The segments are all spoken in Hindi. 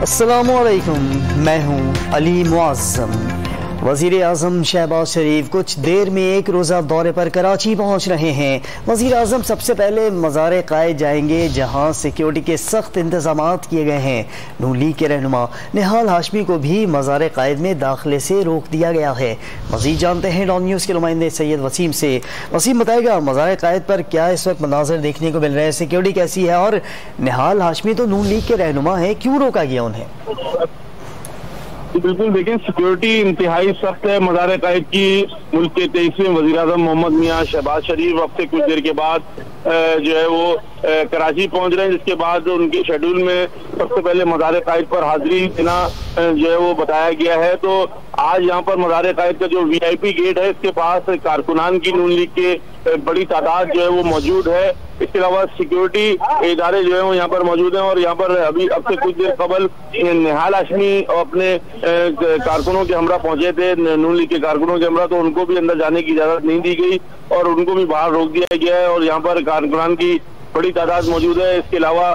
अस्सलामुअलैकुम, मैं हूँ अली मुअज़्ज़म। वज़ीर आज़म शहबाज शरीफ कुछ देर में एक रोज़ा दौरे पर कराची पहुँच रहे हैं। वज़ीर आज़म सबसे पहले मज़ार क़ायद जाएंगे, जहाँ सिक्योरिटी के सख्त इंतज़ाम किए गए हैं। नून लीग के रहनुमा निहाल हाशमी को भी मज़ार क़ायद में दाखिले से रोक दिया गया है। मज़ीद जानते हैं डॉन न्यूज़ के नुमाइंदे सैयद वसीम से। वसीम, बताएगा मज़ार क़ायद पर क्या इस वक्त मनाज़र देखने को मिल रहे हैं, सिक्योरिटी कैसी है, और निहाल हाशमी तो नून लीग के रहनुमा है, क्यों रोका गया उन्हें? बिल्कुल, देखिए सिक्योरिटी इंतहाई सख्त है मज़ार क़ायद की। मुल्क के 23वें वज़ीर-ए-आज़म मोहम्मद मियां शहबाज शरीफ अब से कुछ देर के बाद जो है वो कराची पहुंच रहे हैं, जिसके बाद उनके शेड्यूल में सबसे पहले मज़ार क़ायद पर हाजिरी देना जो है वो बताया गया है। तो आज यहाँ पर मज़ार क़ायद का जो VIP गेट है, इसके पास कारकुनान की नून लीग के बड़ी तादाद जो है वो मौजूद है। इसके अलावा सिक्योरिटी इदारे जो है वो यहाँ पर मौजूद हैं, और यहाँ पर अभी अब से कुछ देर कबल निहाल हाशमी अपने कारकुनों के हमरा पहुंचे थे, नून लीग के कारकुनों के हमरा, तो उनको भी अंदर जाने की इजाजत नहीं दी गई और उनको भी बाहर रोक दिया गया है, और यहाँ पर कारकुनान की बड़ी तादाद मौजूद है। इसके अलावा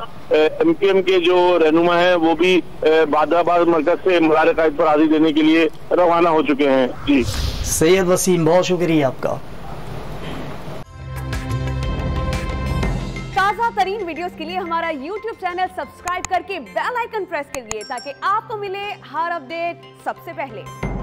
MKM के जो रहनुमा है वो भी बादाबाद मरकज से मज़ार क़ायद पर हाजिरी देने के लिए रवाना हो चुके हैं। जी सैयद वसीम, बहुत शुक्रिया आपका। ताज़ा तरीन वीडियोस के लिए हमारा YouTube चैनल सब्सक्राइब करके बेल आइकन प्रेस करिए, ताकि आपको मिले हर अपडेट सबसे पहले।